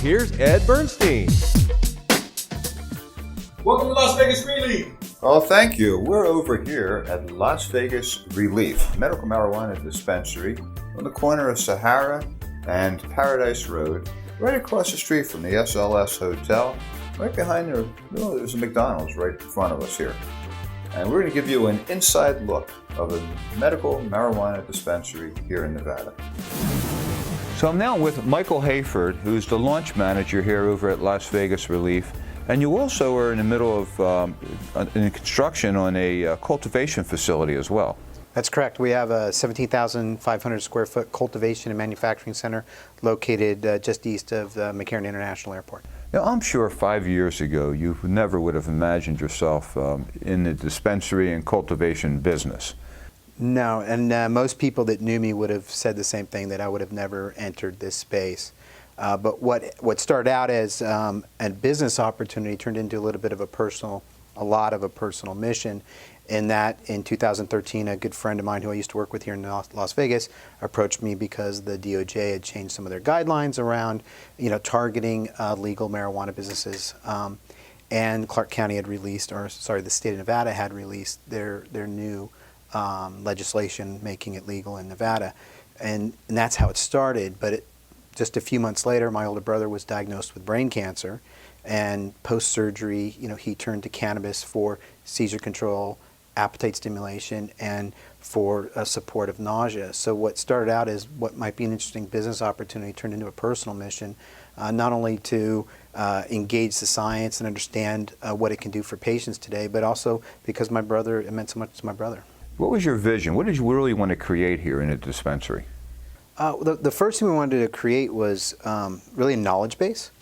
here's Ed Bernstein. Welcome to Las Vegas Releaf. Oh, thank you. We're over here at Las Vegas Releaf, medical marijuana dispensary on the corner of Sahara and Paradise Road, right across the street from the SLS Hotel. Right behind there, there's a McDonald's right in front of us here. And we're going to give you an inside look of a medical marijuana dispensary here in Nevada. So I'm now with Michael Hayford, who's the launch manager here over at Las Vegas Releaf. And you also are in the middle of in construction on a cultivation facility as well. That's correct. We have a 17,500 square foot cultivation and manufacturing center located just east of the McCarran International Airport. Now, I'm sure 5 years ago you never would have imagined yourself in the dispensary and cultivation business. No, and most people that knew me would have said the same thing, that I would have never entered this space. But what started out as a business opportunity turned into a little bit of a lot of a personal mission. In that, in 2013, a good friend of mine who I used to work with here in Las Vegas approached me because the DOJ had changed some of their guidelines around, targeting legal marijuana businesses. And Clark County had released, the state of Nevada had released their new legislation making it legal in Nevada, and that's how it started. But just a few months later, my older brother was diagnosed with brain cancer, and post-surgery, he turned to cannabis for seizure control, appetite stimulation, and for support of nausea. So what started out as what might be an interesting business opportunity turned into a personal mission, not only to engage the science and understand what it can do for patients today, but also because it meant so much to my brother. What was your vision? What did you really want to create here in a dispensary? The first thing we wanted to create was really a knowledge base.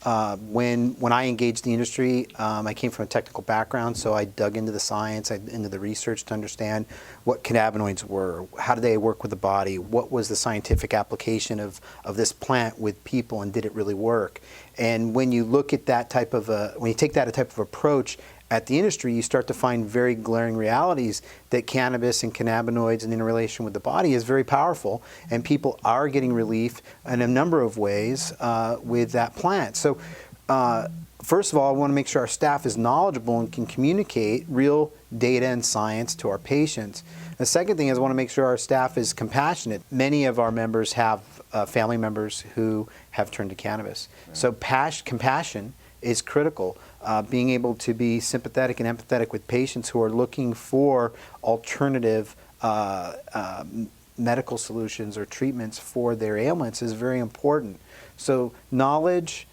When I engaged the industry, I came from a technical background, so I dug into the science, into the research to understand what cannabinoids were, how do they work with the body, what was the scientific application of this plant with people, and did it really work? And when you look at that type of when you take that type of approach at the industry, you start to find very glaring realities that cannabis and cannabinoids and interrelation with the body is very powerful, and people are getting relief in a number of ways with that plant. So first of all, I want to make sure our staff is knowledgeable and can communicate real data and science to our patients. The second thing is I want to make sure our staff is compassionate. Many of our members have family members who have turned to cannabis. So compassion is critical. Being able to be sympathetic and empathetic with patients who are looking for alternative medical solutions or treatments for their ailments is very important. So knowledge,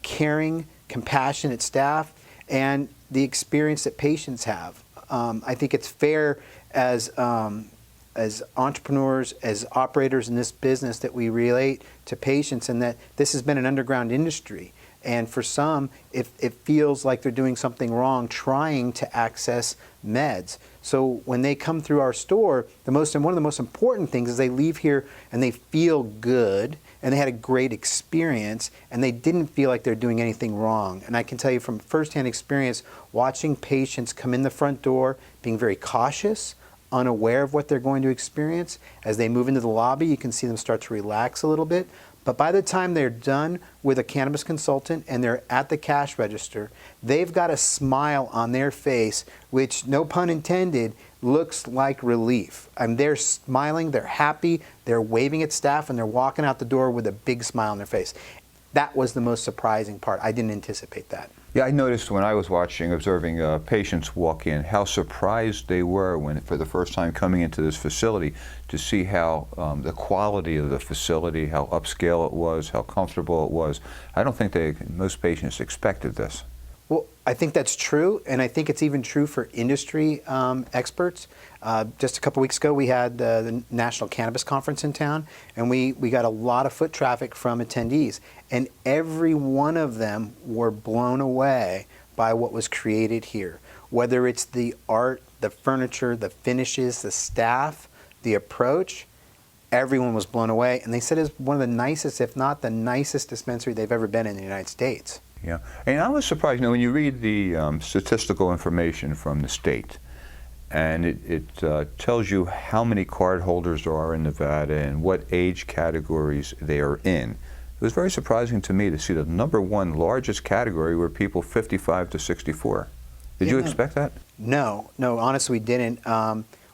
caring, compassionate staff, and the experience that patients have. I think it's fair as entrepreneurs, as operators in this business, that we relate to patients, and that this has been an underground industry. And for some, it feels like they're doing something wrong trying to access meds. So when they come through our store, one of the most important things is they leave here and they feel good and they had a great experience and they didn't feel like they're doing anything wrong. And I can tell you from firsthand experience, watching patients come in the front door, being very cautious, unaware of what they're going to experience. As they move into the lobby, you can see them start to relax a little bit. But by the time they're done with a cannabis consultant and they're at the cash register, they've got a smile on their face, which, no pun intended, looks like relief. And they're smiling, they're happy, they're waving at staff, and they're walking out the door with a big smile on their face. That was the most surprising part. I didn't anticipate that. Yeah, I noticed when I was observing patients walk in, how surprised they were when, for the first time coming into this facility, to see how the quality of the facility, how upscale it was, how comfortable it was. I don't think most patients expected this. Well, I think that's true, and I think it's even true for industry experts. Just a couple weeks ago, we had the National Cannabis Conference in town, and we got a lot of foot traffic from attendees, and every one of them were blown away by what was created here. Whether it's the art, the furniture, the finishes, the staff, the approach, everyone was blown away, and they said it's one of the nicest, if not the nicest dispensary they've ever been in the United States. Yeah, and I was surprised, when you read the statistical information from the state, and it tells you how many card holders there are in Nevada and what age categories they are in. was very surprising to me to see the #1 largest category were people 55 to 64. Did you expect that? No, honestly, we didn't.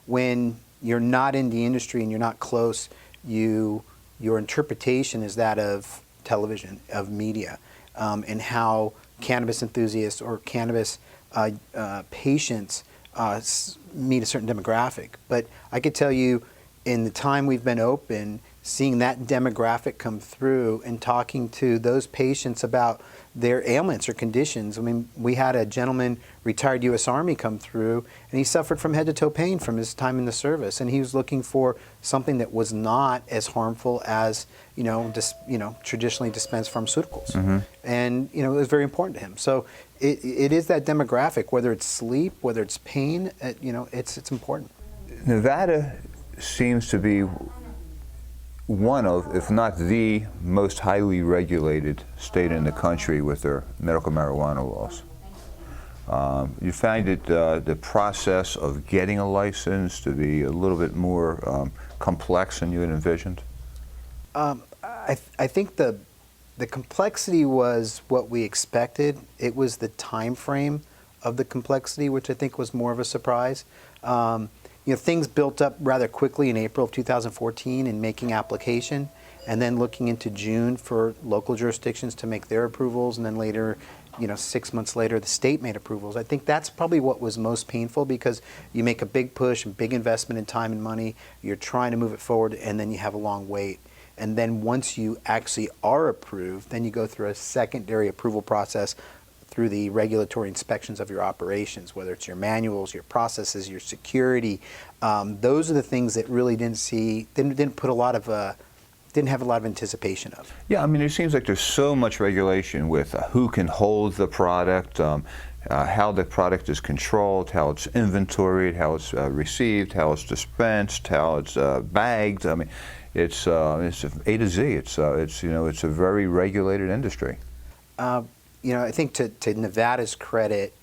When you're not in the industry and you're not close, your interpretation is that of television, of media, and how cannabis enthusiasts or cannabis patients meet a certain demographic. But I could tell you, in the time we've been open, seeing that demographic come through and talking to those patients about their ailments or conditions. I mean, we had a gentleman, retired U.S. Army, come through, and he suffered from head-to-toe pain from his time in the service, and he was looking for something that was not as harmful as traditionally dispensed pharmaceuticals. Mm-hmm. And it was very important to him. So it is that demographic, whether it's sleep, whether it's pain, it's important. Nevada seems to be one of, if not the most highly regulated state in the country with their medical marijuana laws. You find it the process of getting a license to be a little bit more complex than you had envisioned? I think the complexity was what we expected. It was the time frame of the complexity, which I think was more of a surprise. Things built up rather quickly in April of 2014 in making application, and then looking into June for local jurisdictions to make their approvals, and then later, 6 months later, the state made approvals. I think that's probably what was most painful, because you make a big push and big investment in time and money, you're trying to move it forward, and then you have a long wait. And then once you actually are approved, then you go through a secondary approval process through the regulatory inspections of your operations, whether it's your manuals, your processes, your security. Those are the things that really didn't have a lot of anticipation of. Yeah, I mean, it seems like there's so much regulation with who can hold the product, how the product is controlled, how it's inventoried, how it's received, how it's dispensed, how it's bagged. I mean, it's A to Z. It's a very regulated industry. I think to Nevada's credit,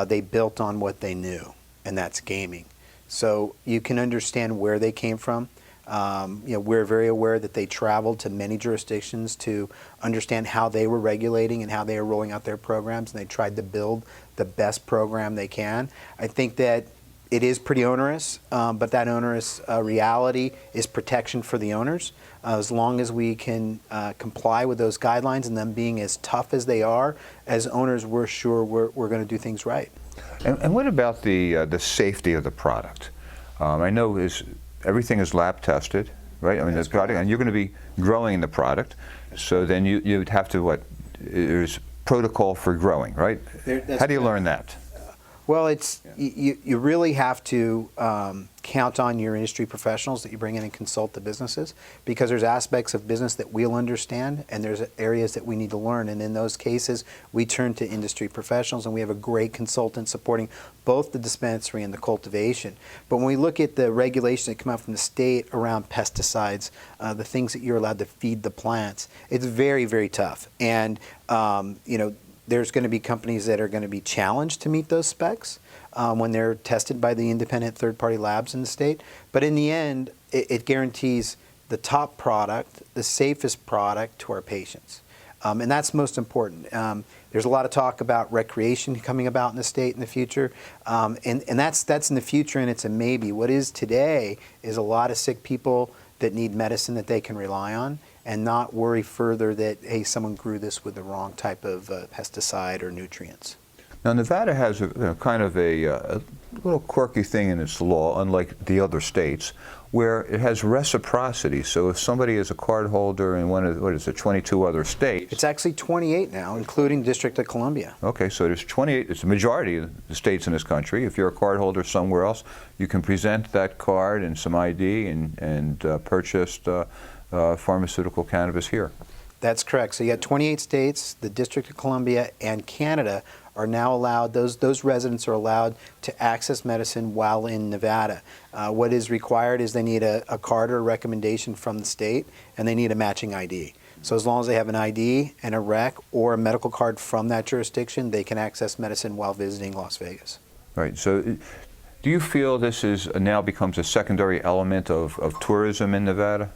they built on what they knew, and that's gaming. So you can understand where they came from. We're very aware that they traveled to many jurisdictions to understand how they were regulating and how they were rolling out their programs, and they tried to build the best program they can. I think that it is pretty onerous, but that onerous reality is protection for the owners. As long as we can comply with those guidelines and them being as tough as they are, as owners, we're sure we're going to do things right. And what about the safety of the product? I know everything is lab tested, right? I mean, the product, and you're going to be growing the product, so then you'd have to there's protocol for growing, right? How do you learn that? Well, you really have to count on your industry professionals that you bring in and consult the businesses, because there's aspects of business that we'll understand and there's areas that we need to learn. And in those cases, we turn to industry professionals, and we have a great consultant supporting both the dispensary and the cultivation. But when we look at the regulations that come out from the state around pesticides, the things that you're allowed to feed the plants, it's very, very tough. And, there's going to be companies that are going to be challenged to meet those specs when they're tested by the independent third-party labs in the state. But in the end, it guarantees the top product, the safest product to our patients. And that's most important. There's a lot of talk about recreation coming about in the state in the future. And that's in the future, and it's a maybe. What is today is a lot of sick people that need medicine that they can rely on, and not worry further that, hey, someone grew this with the wrong type of pesticide or nutrients. Now, Nevada has a kind of a little quirky thing in its law, unlike the other states, where it has reciprocity. So if somebody is a card holder in one of, 22 other states? It's actually 28 now, including District of Columbia. Okay, so there's 28, it's the majority of the states in this country. If you're a card holder somewhere else, you can present that card and some ID and purchase pharmaceutical cannabis here. That's correct. So you got 28 states, the District of Columbia, and Canada are now allowed, those residents are allowed to access medicine while in Nevada. What is required is they need a card or a recommendation from the state, and they need a matching ID. So as long as they have an ID and a rec or a medical card from that jurisdiction, they can access medicine while visiting Las Vegas. Right. So do you feel this now becomes a secondary element of tourism in Nevada?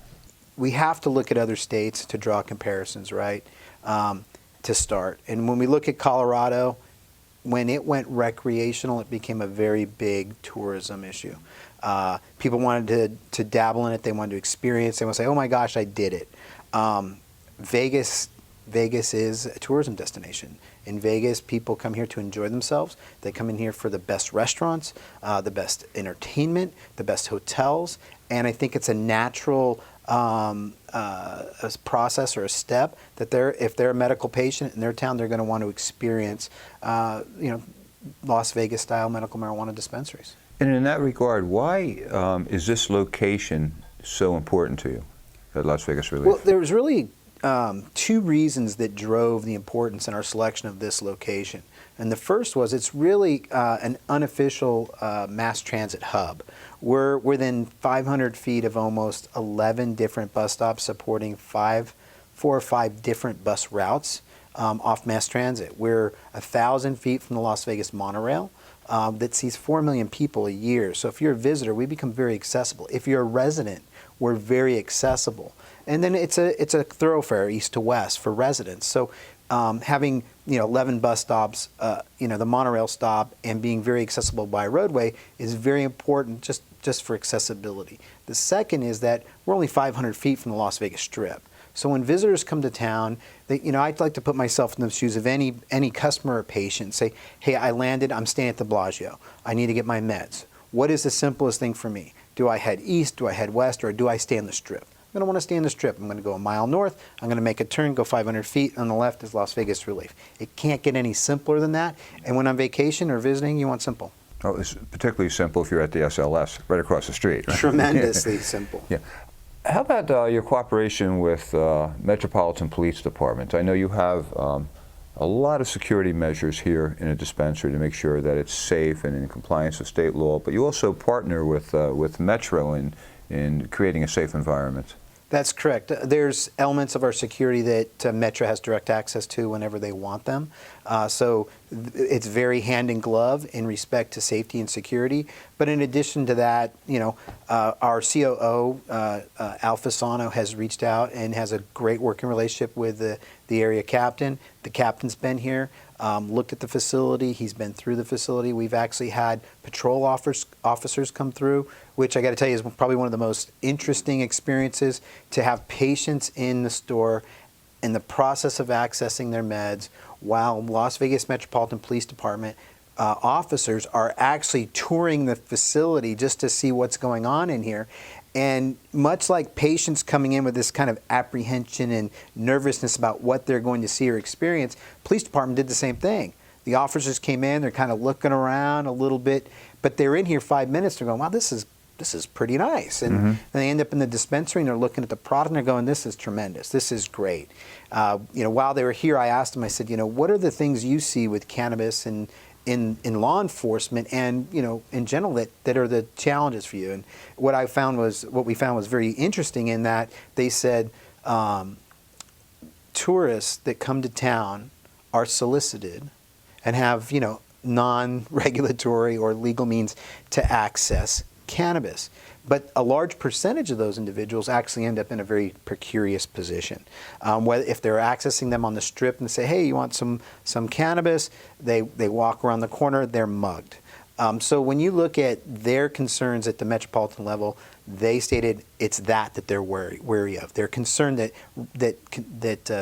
we have to look at other states to draw comparisons, right? To start. And when we look at Colorado, when it went recreational, it became a very big tourism issue. People wanted to dabble in it. They wanted to experience. They want to say, "Oh my gosh, I did it." Vegas is a tourism destination. In Vegas, people come here to enjoy themselves. They come in here for the best restaurants, the best entertainment, the best hotels, and I think it's a natural a process or a step that if they're a medical patient in their town, they're going to want to experience, Las Vegas style medical marijuana dispensaries. And in that regard, why is this location so important to you at Las Vegas Releaf? Well, there was really two reasons that drove the importance in our selection of this location. And the first was it's really an unofficial mass transit hub. We're within 500 feet of almost 11 different bus stops supporting 4 or 5 different bus routes off mass transit. We're 1,000 feet from the Las Vegas monorail that sees 4 million people a year. So if you're a visitor, we become very accessible. If you're a resident, we're very accessible. And then it's a thoroughfare east to west for residents. So having 11 bus stops, the monorail stop, and being very accessible by roadway is very important just for accessibility. The second is that we're only 500 feet from the Las Vegas Strip. So when visitors come to town, I'd like to put myself in the shoes of any customer or patient. Say, hey, I landed, I'm staying at the Bellagio. I need to get my meds. What is the simplest thing for me? Do I head east, do I head west, or do I stay on the Strip? I'm going to want to stay on the Strip. I'm going to go a mile north. I'm going to make a turn, go 500 feet. On the left is Las Vegas Releaf. It can't get any simpler than that. And when on vacation or visiting, you want simple. Oh, it's particularly simple if you're at the SLS right across the street. Right? Tremendously simple. Yeah. How about your cooperation with Metropolitan Police Department? I know you have a lot of security measures here in a dispensary to make sure that it's safe and in compliance with state law, but you also partner with Metro in creating a safe environment. That's correct. There's elements of our security that Metro has direct access to whenever they want them. So it's very hand in glove in respect to safety and security. But in addition to that, our COO, Alpha Sano, has reached out and has a great working relationship with the area captain. The captain's been here, looked at the facility. He's been through the facility. We've actually had patrol officers come through, which I got to tell you is probably one of the most interesting experiences, to have patients in the store in the process of accessing their meds while Las Vegas Metropolitan Police Department officers are actually touring the facility just to see what's going on in here. And much like patients coming in with this kind of apprehension and nervousness about what they're going to see or experience, police department did the same thing. The officers came in, they're kind of looking around a little bit, but they're in here 5 minutes, they're going, wow, this is pretty nice. And they end up in the dispensary and they're looking at the product and they're going, this is tremendous, this is great. While they were here, I asked them, I said, what are the things you see with cannabis and in law enforcement and in general that are the challenges for you? And what we found was very interesting in that they said tourists that come to town are solicited and have non-regulatory or legal means to access cannabis. But a large percentage of those individuals actually end up in a very precarious position. Whether if they're accessing them on the Strip and say, hey, you want some cannabis, they walk around the corner, they're mugged. So when you look at their concerns at the metropolitan level, they stated it's that they're wary of. They're concerned that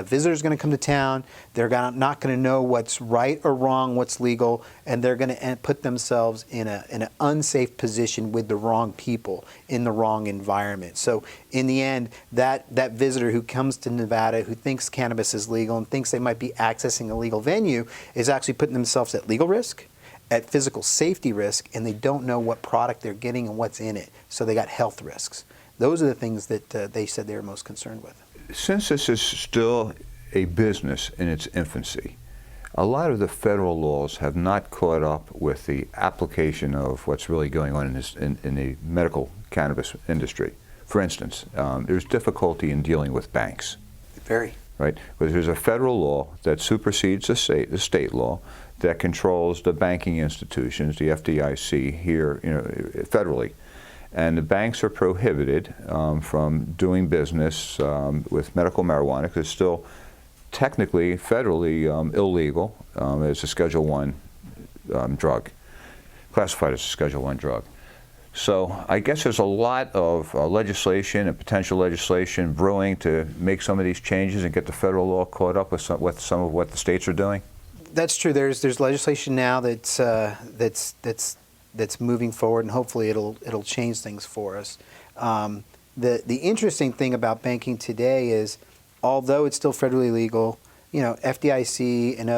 visitors are going to come to town, they're not going to know what's right or wrong, what's legal, and they're going to put themselves in an unsafe position with the wrong people in the wrong environment. So in the end, that visitor who comes to Nevada who thinks cannabis is legal and thinks they might be accessing a legal venue is actually putting themselves at legal risk, at physical safety risk, and they don't know what product they're getting and what's in it. So they got health risks. Those are the things that they said they were most concerned with. Since this is still a business in its infancy, a lot of the federal laws have not caught up with the application of what's really going on in the medical cannabis industry. For instance, there's difficulty in dealing with banks. Very. Right? Because there's a federal law that supersedes the state law that controls the banking institutions, the FDIC here, federally. and the banks are prohibited from doing business with medical marijuana because it's still technically federally illegal. It's a Schedule I drug, classified as a Schedule I drug. So I guess there's a lot of legislation and potential legislation brewing to make some of these changes and get the federal law caught up with some of what the states are doing. That's true. There's legislation now that's moving forward, and hopefully it'll change things for us. The interesting thing about banking today is, although it's still federally legal, FDIC and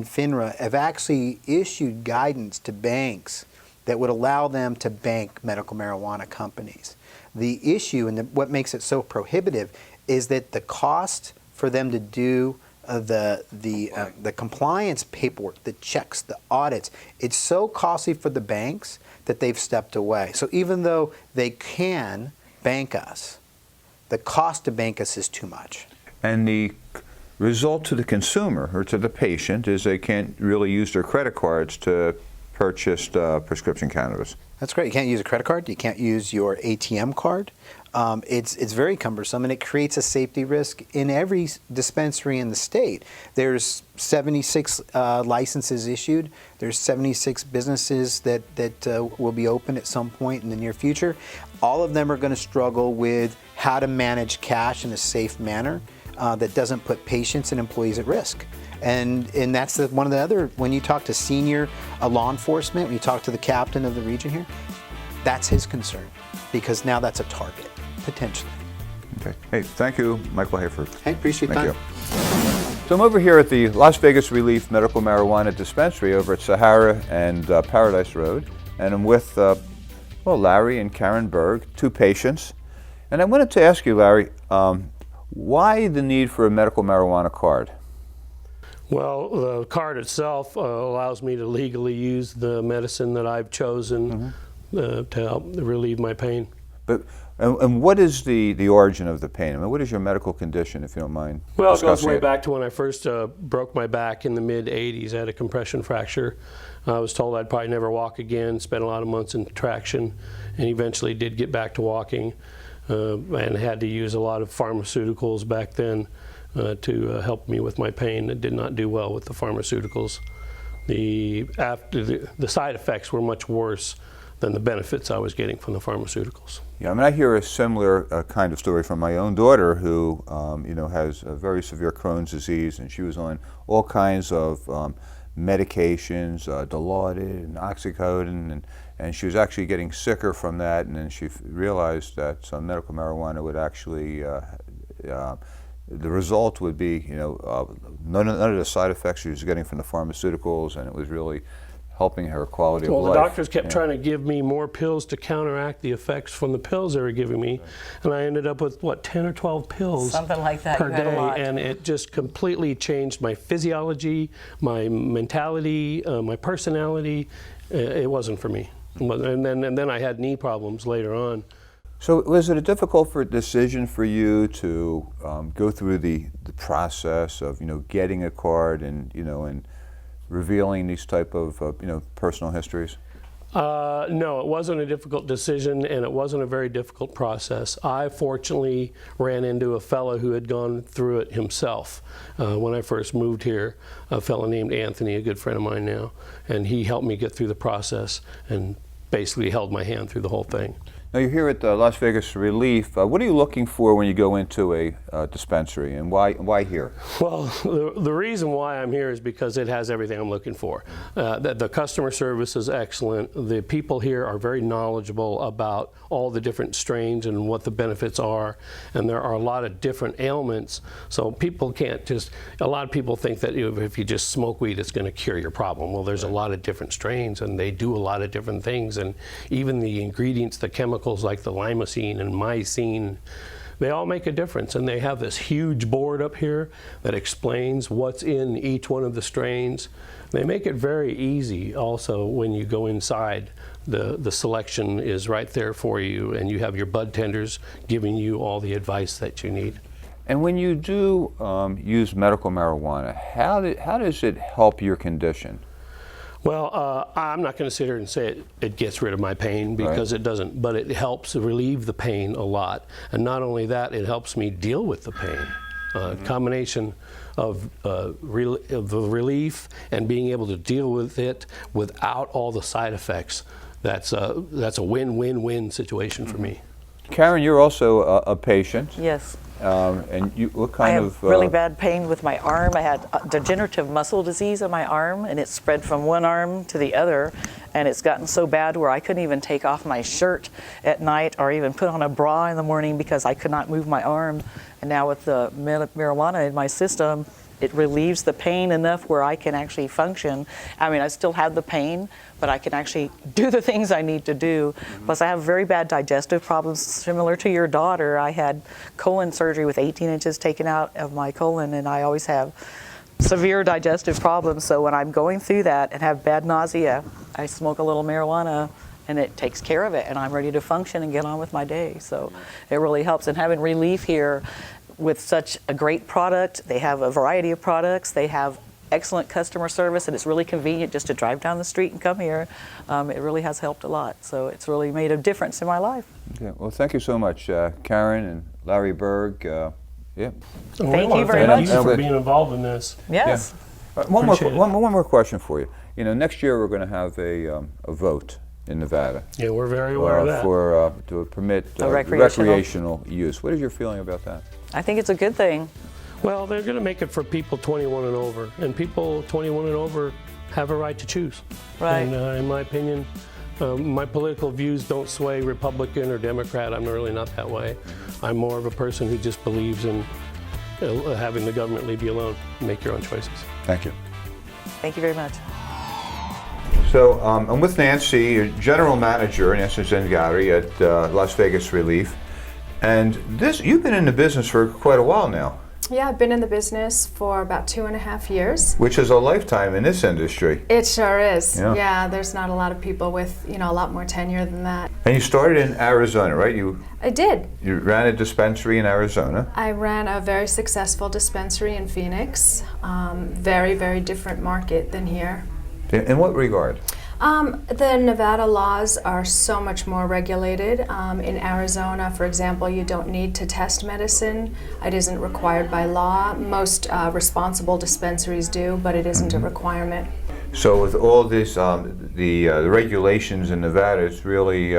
FINRA have actually issued guidance to banks that would allow them to bank medical marijuana companies. The issue and what makes it so prohibitive is that the cost for them to do the compliance paperwork, the checks, the audits, it's so costly for the banks that they've stepped away. So even though they can bank us, the cost to bank us is too much. And the result to the consumer or to the patient is they can't really use their credit cards to purchase prescription cannabis. That's great. You can't use a credit card. You can't use your ATM card. It's very cumbersome, and it creates a safety risk in every dispensary in the state. There's 76 licenses issued. There's 76 businesses that will be open at some point in the near future. All of them are going to struggle with how to manage cash in a safe manner that doesn't put patients and employees at risk. And that's one of the other, when you talk to senior law enforcement, when you talk to the captain of the region here, that's his concern, because now that's a target, potentially. Okay. Hey, thank you, Michael Hayford. Hey, appreciate your Thank time. you. So I'm over here at the Las Vegas Releaf Medical Marijuana Dispensary over at Sahara and Paradise Road, and I'm with Larry and Karen Berg, two patients. And I wanted to ask you, Larry, why the need for a medical marijuana card? Well, the card itself allows me to legally use the medicine that I've chosen to help relieve my pain. And what is the origin of the pain? I mean, what is your medical condition, if you don't mind? Well, it goes way back to when I first broke my back in the mid-'80s. I had a compression fracture. I was told I'd probably never walk again, spent a lot of months in traction, and eventually did get back to walking, and had to use a lot of pharmaceuticals back then to help me with my pain. It did not do well with the pharmaceuticals. The side effects were much worse than the benefits I was getting from the pharmaceuticals. Yeah, I mean, I hear a similar kind of story from my own daughter, who has a very severe Crohn's disease, and she was on all kinds of medications, Dilaudid and Oxycodone, and she was actually getting sicker from that. And then she realized that some medical marijuana would actually the result would be, none of the side effects she was getting from the pharmaceuticals, and it was really helping her quality of life. Well, the doctors kept trying to give me more pills to counteract the effects from the pills they were giving me, and I ended up with, 10 or 12 pills something like that per you had day, a lot. and it just completely changed my physiology, my mentality, my personality. It wasn't for me. And then I had knee problems later on. So was it a difficult decision for you to go through the process of getting a card and revealing these type of personal histories? No, it wasn't a difficult decision, and it wasn't a very difficult process. I fortunately ran into a fellow who had gone through it himself when I first moved here, a fellow named Anthony, a good friend of mine now, and he helped me get through the process and basically held my hand through the whole thing. Now you're here at the Las Vegas Releaf. What are you looking for when you go into a dispensary, and why here? Well, the reason why I'm here is because it has everything I'm looking for. The customer service is excellent. The people here are very knowledgeable about all the different strains and what the benefits are, and there are a lot of different ailments, so people can't just, a lot of people think that if you just smoke weed it's going to cure your problem. Well, there's a lot of different strains, and they do a lot of different things, and even the ingredients, the chemicals like the limousine and mycene, they all make a difference, and they have this huge board up here that explains what's in each one of the strains. They make it very easy also when you go inside. The selection is right there for you, and you have your bud tenders giving you all the advice that you need. And when you do use medical marijuana, how does it help your condition? Well, I'm not going to sit here and say it gets rid of my pain, because it doesn't, but it helps relieve the pain a lot. And not only that, it helps me deal with the pain. Combination of the relief and being able to deal with it without all the side effects, that's a win-win-win situation for me. Karen, you're also a patient. Yes. And you, what I kind have of really bad pain with my arm. I had degenerative muscle disease in my arm, and it spread from one arm to the other, and it's gotten so bad where I couldn't even take off my shirt at night or even put on a bra in the morning because I could not move my arm. And now with the marijuana in my system, it relieves the pain enough where I can actually function. I mean, I still have the pain, but I can actually do the things I need to do. Plus, I have very bad digestive problems, similar to your daughter. I had colon surgery with 18 inches taken out of my colon, and I always have severe digestive problems. So when I'm going through that and have bad nausea, I smoke a little marijuana, and it takes care of it, and I'm ready to function and get on with my day. So it really helps. And having Releaf here with such a great product, they have a variety of products, they have excellent customer service, and it's really convenient just to drive down the street and come here. It really has helped a lot. So it's really made a difference in my life. Okay. Well, thank you so much, Karen and Larry Berg. Yeah. Thank you very Thank much. you for being involved in this. Yes. One Appreciate it. more question for you. You know, next year we're going to have a vote in Nevada Yeah, we're very aware of that. to permit recreational use. What is your feeling about that? I think it's a good thing. Well, they're going to make it for people 21 and over, and people 21 and over have a right to choose. Right. And in my opinion, my political views don't sway Republican or Democrat. I'm really not that way. I'm more of a person who just believes in having the government leave you alone and make your own choices. Thank you. Thank you very much. So I'm with Nancy, General Manager, Nancy Zangari at Las Vegas Releaf. And you've been in the business for quite a while now. Yeah, I've been in the business for about 2.5 years. Which is a lifetime in this industry. It sure is. Yeah. Yeah, there's not a lot of people with, a lot more tenure than that. And you started in Arizona, right? I did. You ran a dispensary in Arizona. I ran a very successful dispensary in Phoenix. Very, very different market than here. In what regard? The Nevada laws are so much more regulated. In Arizona, for example, you don't need to test medicine. It isn't required by law. Most responsible dispensaries do, but it isn't a requirement. So with all this, the regulations in Nevada, it's really,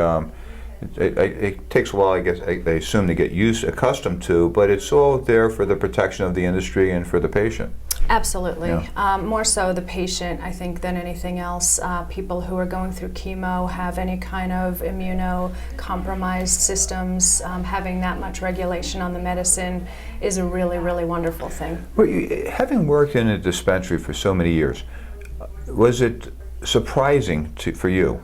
it takes a while, I guess, I assume, to get accustomed to, but it's all there for the protection of the industry and for the patient. Absolutely. Yeah. More so the patient, I think, than anything else. People who are going through chemo, have any kind of immunocompromised systems, having that much regulation on the medicine is a really, really wonderful thing. Well, having worked in a dispensary for so many years, was it surprising for you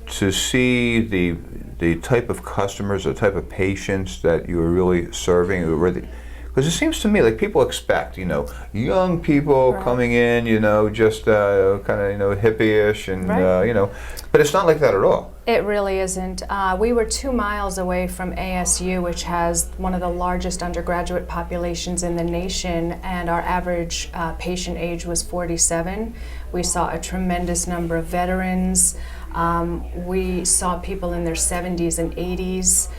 to see the type of customers, the type of patients that you were really serving? Because it seems to me like people expect, young people coming in, just kind of, hippie-ish, and but it's not like that at all. It really isn't. We were 2 miles away from ASU, which has one of the largest undergraduate populations in the nation, and our average patient age was 47. We saw a tremendous number of veterans. We saw people in their 70s and 80s,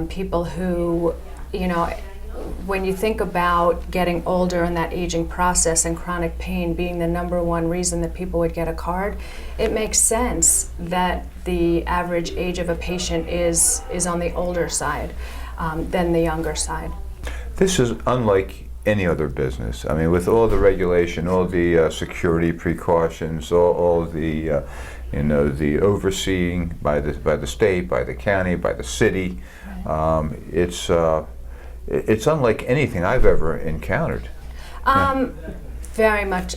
people who, when you think about getting older and that aging process and chronic pain being the #1 reason that people would get a card, it makes sense that the average age of a patient is on the older side than the younger side. This is unlike any other business. I mean, with all the regulation, all the security precautions, all the the overseeing by the state, by the county, by the city, it's unlike anything I've ever encountered. Very much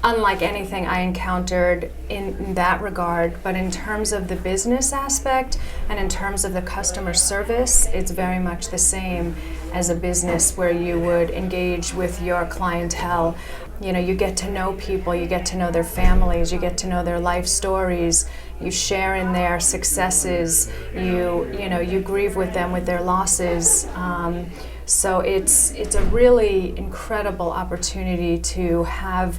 unlike anything I encountered in that regard, but in terms of the business aspect and in terms of the customer service, it's very much the same as a business where you would engage with your clientele. You get to know people, you get to know their families, you get to know their life stories, you share in their successes, you grieve with them with their losses. So it's a really incredible opportunity to have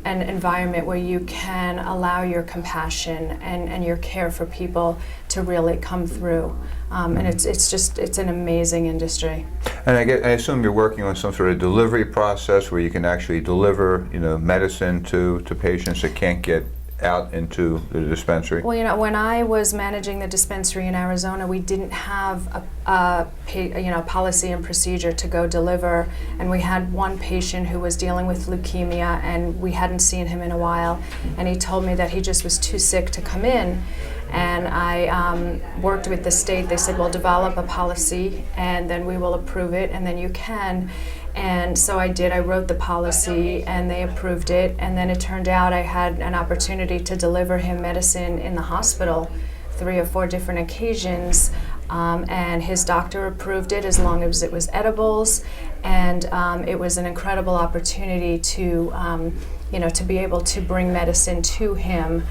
an environment where you can allow your compassion and your care for people to really come through. And it's an amazing industry. And I assume you're working on some sort of delivery process where you can actually deliver, medicine to patients that can't get out into the dispensary. Well, when I was managing the dispensary in Arizona, we didn't have a policy and procedure to go deliver, and we had one patient who was dealing with leukemia, and we hadn't seen him in a while, and he told me that he just was too sick to come in. And I worked with the state. They said, well, develop a policy and then we will approve it and then you can. And so I did. I wrote the policy and they approved it. And then it turned out I had an opportunity to deliver him medicine in the hospital 3 or 4 different occasions. And his doctor approved it as long as it was edibles. And it was an incredible opportunity to, to be able to bring medicine to him.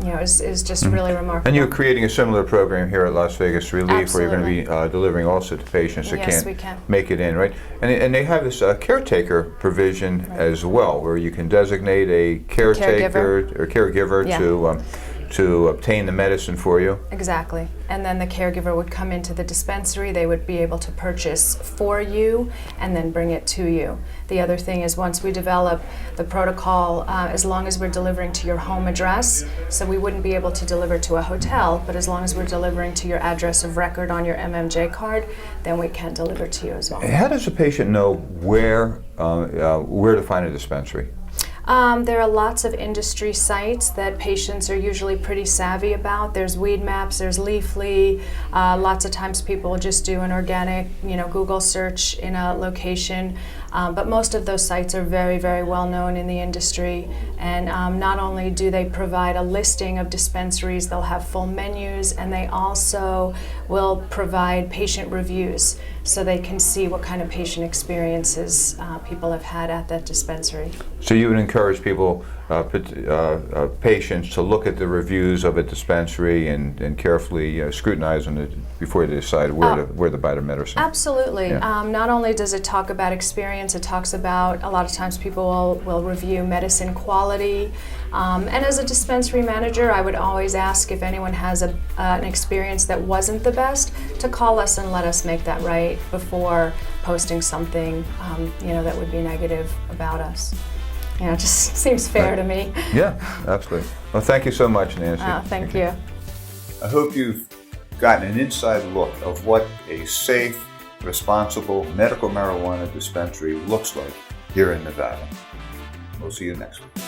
Is just really remarkable. And you're creating a similar program here at Las Vegas Relief. Absolutely. Where you're going to be delivering also to patients that Yes, we can't can. make it in, right? And they have this caretaker provision as well, where you can designate a caretaker or caregiver Yeah. to obtain the medicine for you. Exactly. And then the caregiver would come into the dispensary. They would be able to purchase for you and then bring it to you. The other thing is once we develop the protocol, as long as we're delivering to your home address, so we wouldn't be able to deliver to a hotel, but as long as we're delivering to your address of record on your MMJ card, then we can deliver to you as well. How does a patient know where to find a dispensary? There are lots of industry sites that patients are usually pretty savvy about. There's Weed Maps, there's Leafly. Lots of times people will just do an organic, Google search in a location. But most of those sites are very, very well known in the industry. And not only do they provide a listing of dispensaries, they'll have full menus, and they also will provide patient reviews so they can see what kind of patient experiences people have had at that dispensary. So you would encourage people, patients, to look at the reviews of a dispensary and carefully scrutinize them before they decide where to buy their medicine. Absolutely. Yeah. Not only does it talk about experience, it talks about, a lot of times people will review medicine quality. And as a dispensary manager, I would always ask if anyone has an experience that wasn't the best to call us and let us make that right before posting something that would be negative about us. It just seems fair to me. Yeah, absolutely. Well, thank you so much, Nancy. Thank you. I hope you've gotten an inside look of what a safe, responsible medical marijuana dispensary looks like here in Nevada. We'll see you next week.